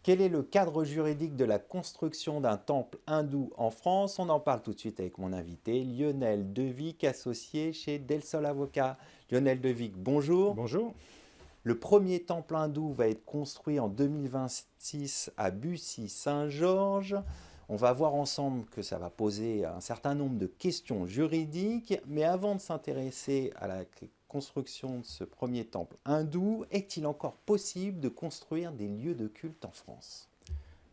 Quel est le cadre juridique de la construction d'un temple hindou en France? On en parle tout de suite avec mon invité, Lionel Devic, associé chez Del Sol Avocat. Lionel Devic, bonjour. Bonjour. Le premier temple hindou va être construit en 2026 à Bussy-Saint-Georges. On va voir ensemble que ça va poser un certain nombre de questions juridiques, mais avant de s'intéresser à la construction de ce premier temple hindou, est-il encore possible de construire des lieux de culte en France?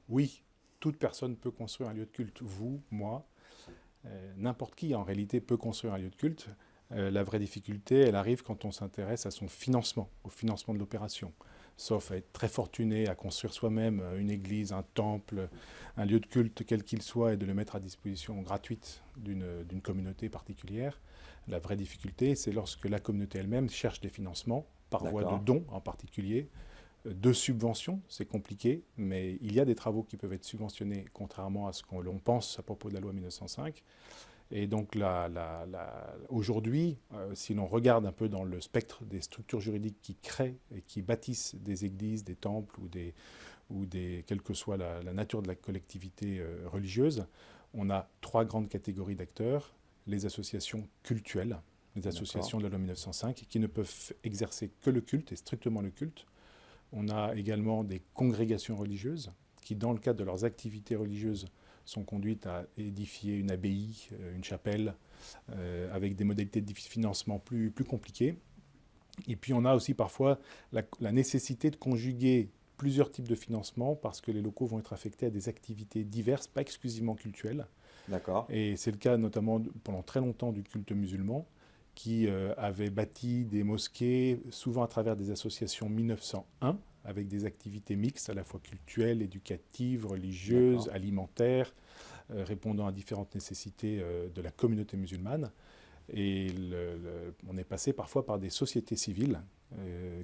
Oui, toute personne peut construire un lieu de culte. Vous, moi, n'importe qui en réalité peut construire un lieu de culte. La vraie difficulté, elle arrive quand on s'intéresse à son financement, au financement de l'opération. Sauf à être très fortuné à construire soi-même une église, un temple, un lieu de culte quel qu'il soit et de le mettre à disposition gratuite d'une communauté particulière. La vraie difficulté, c'est lorsque la communauté elle-même cherche des financements, par voie de D'accord. dons en particulier, de subventions, c'est compliqué, mais il y a des travaux qui peuvent être subventionnés, contrairement à ce que l'on pense à propos de la loi 1905. Et donc aujourd'hui, si l'on regarde un peu dans le spectre des structures juridiques qui créent et qui bâtissent des églises, des temples quelle que soit la nature de la collectivité religieuse, on a trois grandes catégories d'acteurs. Les associations cultuelles, les D'accord. associations de la loi 1905, qui ne peuvent exercer que le culte et strictement le culte. On a également des congrégations religieuses qui, dans le cadre de leurs activités religieuses, sont conduites à édifier une abbaye, une chapelle, avec des modalités de financement plus compliquées. Et puis on a aussi parfois la nécessité de conjuguer plusieurs types de financement parce que les locaux vont être affectés à des activités diverses, pas exclusivement cultuelles. D'accord. Et c'est le cas notamment pendant très longtemps du culte musulman, qui avait bâti des mosquées, souvent à travers des associations 1901, avec des activités mixtes, à la fois culturelles, éducatives, religieuses, D'accord. alimentaires, répondant à différentes nécessités de la communauté musulmane. Et on est passé parfois par des sociétés civiles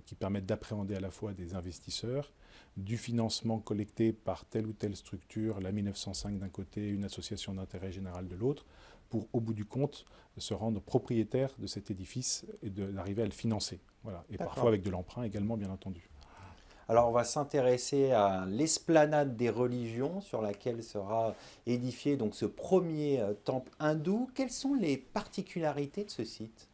qui permettent d'appréhender à la fois des investisseurs, du financement collecté par telle ou telle structure, la 1905 d'un côté, une association d'intérêt général de l'autre, pour au bout du compte se rendre propriétaire de cet édifice et d'arriver à le financer. Voilà. Et parfois D'accord. avec de l'emprunt également, bien entendu. Alors, on va s'intéresser à l'esplanade des religions sur laquelle sera édifié donc ce premier temple hindou. Quelles sont les particularités de ce site?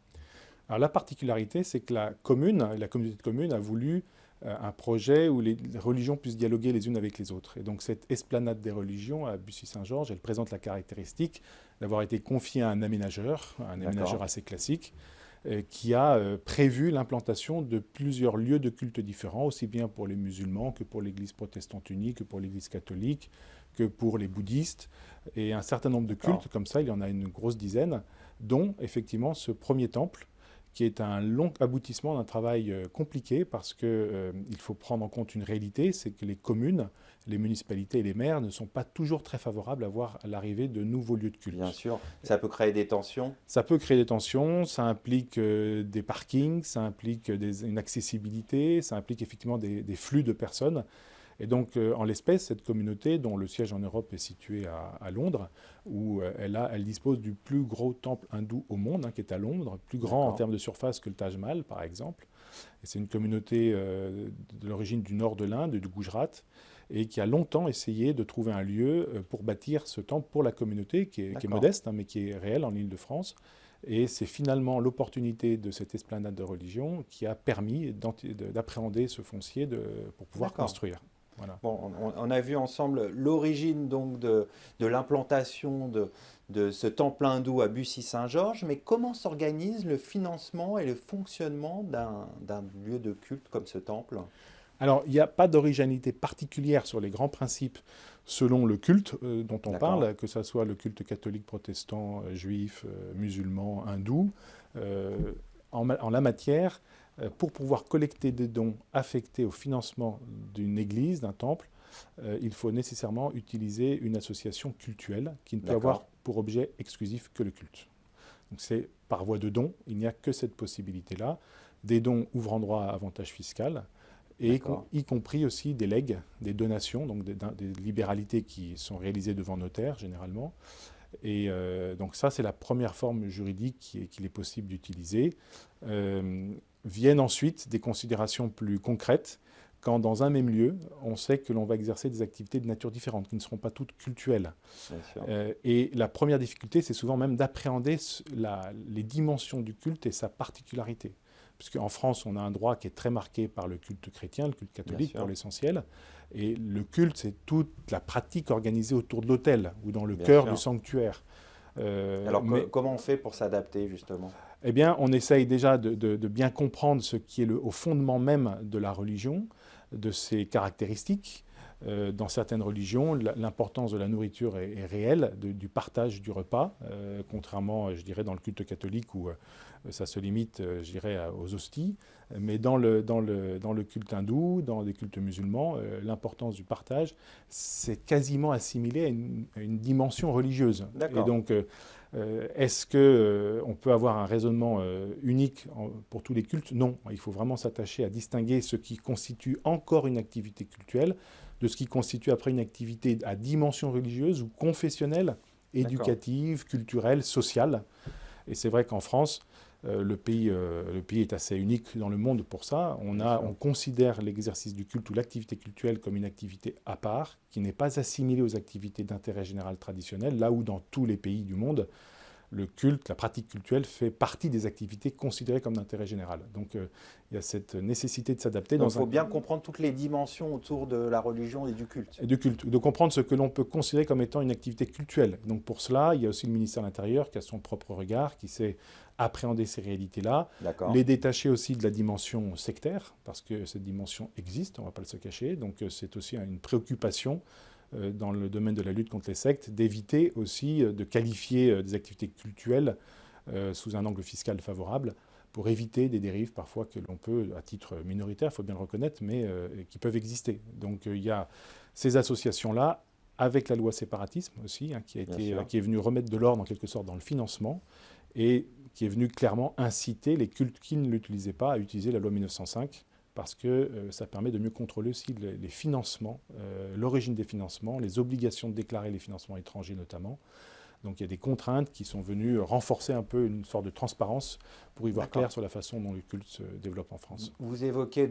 Alors la particularité, c'est que la commune, la communauté de communes a voulu un projet où les religions puissent dialoguer les unes avec les autres. Et donc cette esplanade des religions à Bussy-Saint-Georges, elle présente la caractéristique d'avoir été confiée à un aménageur D'accord. assez classique, qui a prévu l'implantation de plusieurs lieux de culte différents, aussi bien pour les musulmans que pour l'église protestante unie, que pour l'église catholique, que pour les bouddhistes, et un certain nombre de D'accord. cultes, comme ça, il y en a une grosse dizaine, dont effectivement ce premier temple, qui est un long aboutissement d'un travail compliqué parce qu'il faut prendre en compte une réalité, c'est que les communes, les municipalités et les maires ne sont pas toujours très favorables à voir l'arrivée de nouveaux lieux de Bien culte. sûr, ça peut créer des tensions. Ça peut créer des tensions, ça implique des parkings, ça implique une accessibilité, ça implique effectivement des flux de personnes. Et donc, en l'espèce, cette communauté, dont le siège en Europe est situé à Londres, où elle dispose du plus gros temple hindou au monde, hein, qui est à Londres, plus grand en D'accord. termes de surface que le Taj Mahal, par exemple. Et c'est une communauté de l'origine du nord de l'Inde, du Gujarat, et qui a longtemps essayé de trouver un lieu pour bâtir ce temple pour la communauté, qui est D'accord. modeste, hein, mais qui est réelle en Île-de-France. Et c'est finalement l'opportunité de cette esplanade de religion qui a permis d'appréhender ce foncier pour pouvoir D'accord. construire. Voilà. Bon, on a vu ensemble l'origine donc de l'implantation de ce temple hindou à Bussy-Saint-Georges, mais comment s'organise le financement et le fonctionnement d'un lieu de culte comme ce temple? Alors, il n'y a pas d'originalité particulière sur les grands principes selon le culte dont on D'accord. parle, que ce soit le culte catholique, protestant, juif, musulman, hindou. Euh, en la matière, pour pouvoir collecter des dons affectés au financement d'une église, d'un temple, il faut nécessairement utiliser une association cultuelle qui ne peut avoir D'accord. pour objet exclusif que le culte. Donc c'est par voie de don, il n'y a que cette possibilité-là. Des dons ouvrant droit à avantage fiscal, et D'accord. y compris aussi des legs, des donations, donc des libéralités qui sont réalisées devant notaire généralement. Et donc ça, c'est la première forme juridique qu'il est possible d'utiliser. Viennent ensuite des considérations plus concrètes, quand dans un même lieu, on sait que l'on va exercer des activités de nature différente, qui ne seront pas toutes cultuelles. Et la première difficulté, c'est souvent même d'appréhender les dimensions du culte et sa particularité. Puisqu'en France, on a un droit qui est très marqué par le culte chrétien, le culte catholique pour l'essentiel. Et le culte, c'est toute la pratique organisée autour de l'autel ou dans le cœur du sanctuaire. Alors, comment on fait pour s'adapter, justement? Eh bien, on essaye déjà de bien comprendre ce qui est au fondement même de la religion, de ses caractéristiques. Dans certaines religions, l'importance de la nourriture est réelle, du partage du repas, contrairement, je dirais, dans le culte catholique où ça se limite, je dirais, aux hosties. Mais dans le culte hindou, dans les cultes musulmans, l'importance du partage, c'est quasiment assimilé à une dimension religieuse. Et donc, est-ce qu'on peut avoir un raisonnement unique pour tous les cultes? Non, il faut vraiment s'attacher à distinguer ce qui constitue encore une activité cultuelle de ce qui constitue après une activité à dimension religieuse ou confessionnelle, éducative, culturelle, sociale. Et c'est vrai qu'en France, le pays est assez unique dans le monde pour ça. On considère l'exercice du culte ou l'activité cultuelle comme une activité à part, qui n'est pas assimilée aux activités d'intérêt général traditionnelles, là où dans tous les pays du monde, le culte, la pratique cultuelle fait partie des activités considérées comme d'intérêt général. Donc il y a cette nécessité de s'adapter. Il faut bien comprendre toutes les dimensions autour de la religion et du culte. Et du culte, de comprendre ce que l'on peut considérer comme étant une activité cultuelle. Donc pour cela, il y a aussi le ministère de l'Intérieur qui a son propre regard, qui sait appréhender ces réalités-là, les détacher aussi de la dimension sectaire, parce que cette dimension existe, on ne va pas se cacher. Donc c'est aussi une préoccupation dans le domaine de la lutte contre les sectes, d'éviter aussi de qualifier des activités cultuelles sous un angle fiscal favorable, pour éviter des dérives parfois que l'on peut, à titre minoritaire, il faut bien le reconnaître, mais qui peuvent exister. Donc il y a ces associations-là, avec la loi séparatisme aussi, qui est venue remettre de l'ordre en quelque sorte dans le financement, et qui est venue clairement inciter les cultes qui ne l'utilisaient pas à utiliser la loi 1905, parce que ça permet de mieux contrôler aussi les financements, l'origine des financements, les obligations de déclarer les financements étrangers notamment. Donc il y a des contraintes qui sont venues renforcer un peu une sorte de transparence pour y voir clair sur la façon dont le culte se développe en France. Vous évoquez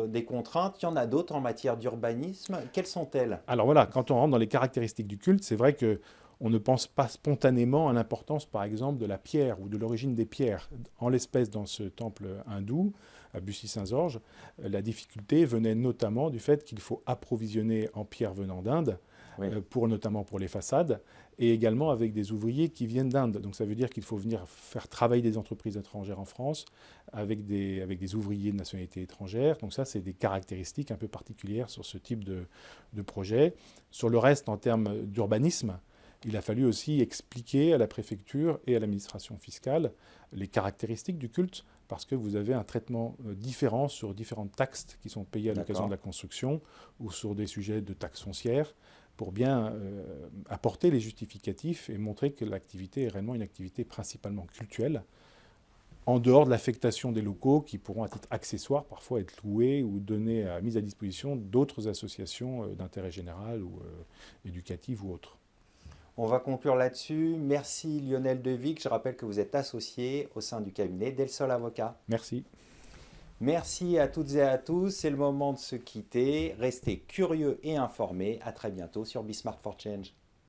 des contraintes, il y en a d'autres en matière d'urbanisme. Quelles sont-elles? Alors voilà, quand on rentre dans les caractéristiques du culte, c'est vrai qu'on ne pense pas spontanément à l'importance, par exemple, de la pierre ou de l'origine des pierres. En l'espèce, dans ce temple hindou, à Bussy-Saint-Georges, la difficulté venait notamment du fait qu'il faut approvisionner en pierres venant d'Inde, notamment pour les façades, et également avec des ouvriers qui viennent d'Inde. Donc ça veut dire qu'il faut venir faire travailler des entreprises étrangères en France avec des ouvriers de nationalité étrangère. Donc ça, c'est des caractéristiques un peu particulières sur ce type de projet. Sur le reste, en termes d'urbanisme, il a fallu aussi expliquer à la préfecture et à l'administration fiscale les caractéristiques du culte, parce que vous avez un traitement différent sur différentes taxes qui sont payées à l'occasion de la construction ou sur des sujets de taxes foncières, pour bien apporter les justificatifs et montrer que l'activité est réellement une activité principalement cultuelle, en dehors de l'affectation des locaux qui pourront à titre accessoire parfois être loués ou mis à disposition d'autres associations d'intérêt général ou éducatives ou autres. On va conclure là-dessus. Merci Lionel Devic. Je rappelle que vous êtes associé au sein du cabinet Del Sol Avocat. Merci. Merci à toutes et à tous. C'est le moment de se quitter. Restez curieux et informés. À très bientôt sur Be Smart for Change.